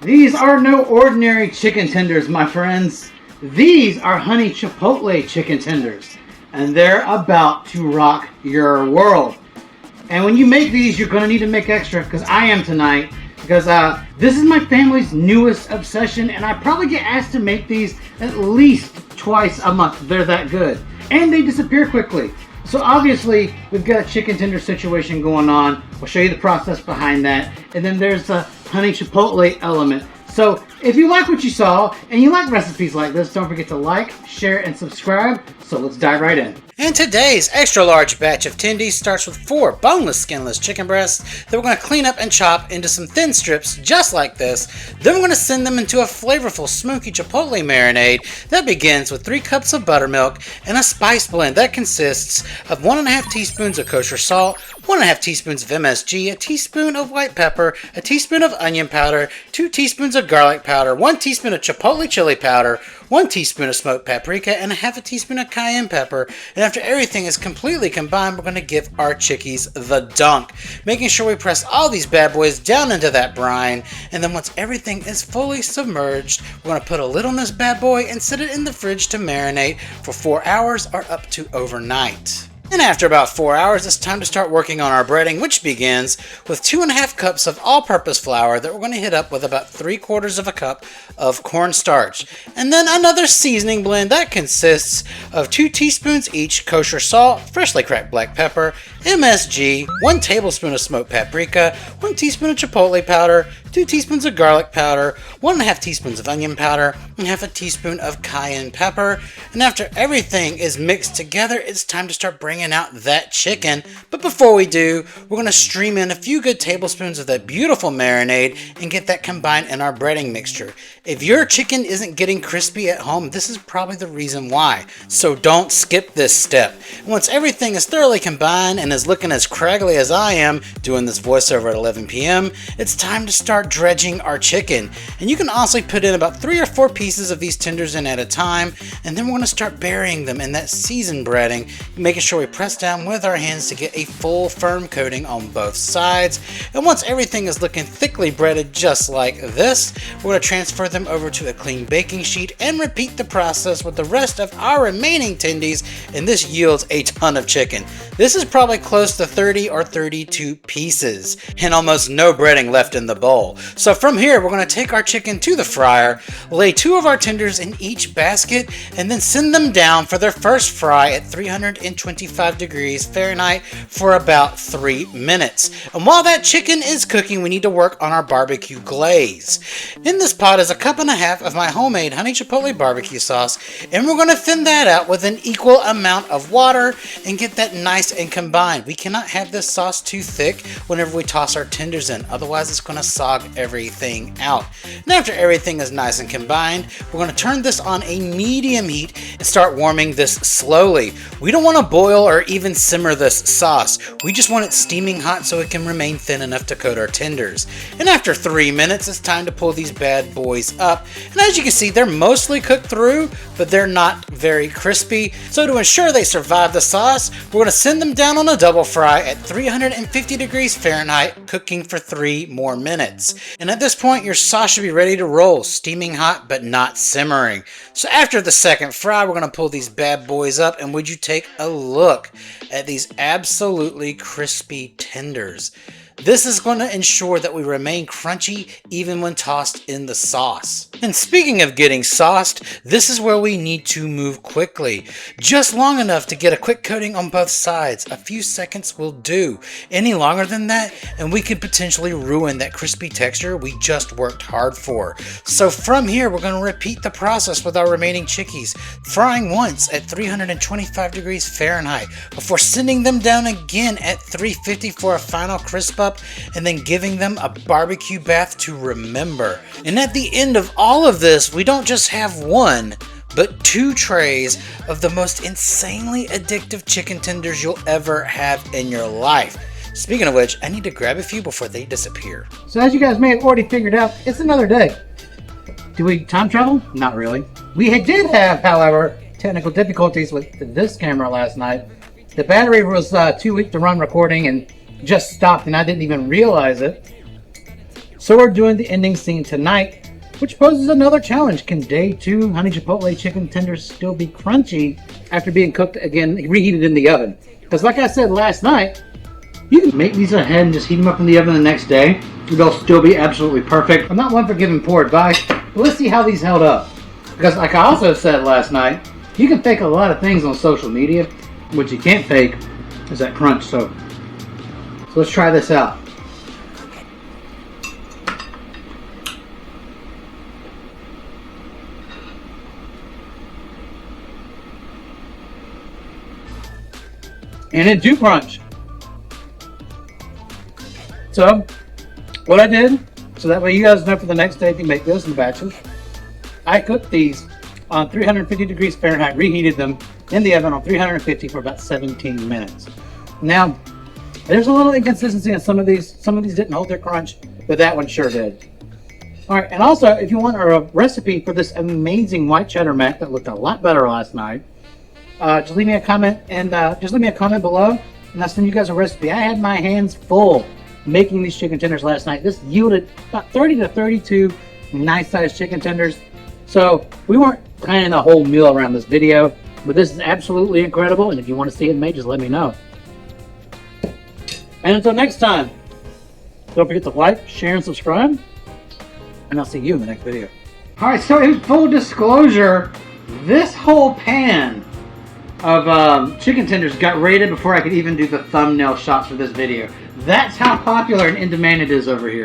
These are no ordinary chicken tenders, my friends. These are honey chipotle chicken tenders, and they're about to rock your world. And when you make these, you're going to need to make extra, because I am tonight, because this is my family's newest obsession, and I probably get asked to make these at least twice a month. They're that good, and they disappear quickly. So obviously, we've got a chicken tender situation going on. We'll show you the process behind that, and then there's the honey chipotle element. So if you like what you saw and you like recipes like this, don't forget to like, share, and subscribe. So let's dive right in. And today's extra large batch of tendies starts with 4 boneless, skinless chicken breasts that we're going to clean up and chop into some thin strips just like this. Then we're going to send them into a flavorful smoky chipotle marinade that begins with 3 cups of buttermilk and a spice blend that consists of 1.5 teaspoons of kosher salt, 1.5 teaspoons of MSG, a teaspoon of white pepper, a teaspoon of onion powder, 2 teaspoons of garlic powder, 1 teaspoon of chipotle chili powder, 1 teaspoon of smoked paprika, and 1/2 teaspoon of cayenne pepper. And after everything is completely combined, we're going to give our chickies the dunk, making sure we press all these bad boys down into that brine. And then once everything is fully submerged, we're going to put a lid on this bad boy and set it in the fridge to marinate for 4 hours or up to overnight. And after about 4 hours, it's time to start working on our breading, which begins with 2.5 cups of all-purpose flour that we're going to hit up with about 3/4 of a cup of cornstarch. And then another seasoning blend that consists of 2 teaspoons each kosher salt, freshly cracked black pepper, MSG, 1 tablespoon of smoked paprika, 1 teaspoon of chipotle powder, 2 teaspoons of garlic powder, 1.5 teaspoons of onion powder, and 1/2 teaspoon of cayenne pepper. And after everything is mixed together, it's time to start bringing out that chicken. But before we do, we're going to stream in a few good tablespoons of that beautiful marinade and get that combined in our breading mixture. If your chicken isn't getting crispy at home, this is probably the reason why. So don't skip this step. Once everything is thoroughly combined and is looking as craggly as I am doing this voiceover at 11 p.m., it's time to start dredging our chicken. And you can honestly put in about 3 or 4 pieces of these tenders in at a time, and then we're going to start burying them in that seasoned breading, making sure we press down with our hands to get a full firm coating on both sides. And once everything is looking thickly breaded just like this, we're going to transfer them over to a clean baking sheet and repeat the process with the rest of our remaining tendies, and this yields a ton of chicken. This is probably close to 30 or 32 pieces and almost no breading left in the bowl. So from here, we're going to take our chicken to the fryer, lay 2 of our tenders in each basket, and then send them down for their first fry at 325 degrees Fahrenheit for about 3 minutes. And while that chicken is cooking, we need to work on our barbecue glaze. In this pot is 1.5 cups of my homemade honey chipotle barbecue sauce, and we're going to thin that out with an equal amount of water and get that nice and combined. We cannot have this sauce too thick whenever we toss our tenders in, otherwise it's going to sog everything out. And after everything is nice and combined, we're going to turn this on a medium heat and start warming this slowly. We don't want to boil or even simmer this sauce. We just want it steaming hot so it can remain thin enough to coat our tenders. And after 3 minutes, it's time to pull these bad boys up. And as you can see, they're mostly cooked through, but they're not very crispy. So to ensure they survive the sauce, we're going to send them down on a double fry at 350 degrees Fahrenheit, cooking for 3 more minutes. And at this point, your sauce should be ready to roll, steaming hot but not simmering. So after the second fry, we're going to pull these bad boys up, and would you take a look at these absolutely crispy tenders. This is going to ensure that we remain crunchy even when tossed in the sauce. And speaking of getting sauced, this is where we need to move quickly. Just long enough to get a quick coating on both sides. A few seconds will do. Any longer than that, and we could potentially ruin that crispy texture we just worked hard for. So from here, we're going to repeat the process with our remaining chickies, frying once at 325 degrees Fahrenheit before sending them down again at 350 for a final crisp up, and then giving them a barbecue bath to remember. And at the end of all of this, we don't just have 1, but 2 trays of the most insanely addictive chicken tenders you'll ever have in your life. Speaking of which, I need to grab a few before they disappear. So as you guys may have already figured out, it's another day. Do we time travel? Not really. We did have, however, technical difficulties with this camera last night. The battery was too weak to run recording and just stopped, and I didn't even realize it. So we're doing the ending scene tonight, which poses another challenge. Can day 2 honey chipotle chicken tenders still be crunchy after being cooked again, reheated in the oven? Because like I said last night, you can make these ahead and just heat them up in the oven the next day. They'll still be absolutely perfect. I'm not one for giving poor advice, but let's see how these held up. Because like I also said last night, you can fake a lot of things on social media. What you can't fake is that crunch. So let's try this out. And it do crunch. So what I did, so that way you guys know for the next day if you make this in batches, I cooked these on 350 degrees Fahrenheit, reheated them in the oven on 350 for about 17 minutes. Now, there's a little inconsistency in some of these. Some of these didn't hold their crunch, but that one sure did. All right, and also, if you want a recipe for this amazing white cheddar mac that looked a lot better last night, just leave me a comment and just leave me a comment below, and I'll send you guys a recipe. I had my hands full making these chicken tenders last night. This yielded about 30 to 32 nice-sized chicken tenders. So we weren't planning a whole meal around this video, but this is absolutely incredible. And if you want to see it made, just let me know. And until next time, don't forget to like, share, and subscribe. And I'll see you in the next video. All right, so in full disclosure, this whole pan of chicken tenders got raided before I could even do the thumbnail shots for this video. That's how popular and in demand it is over here.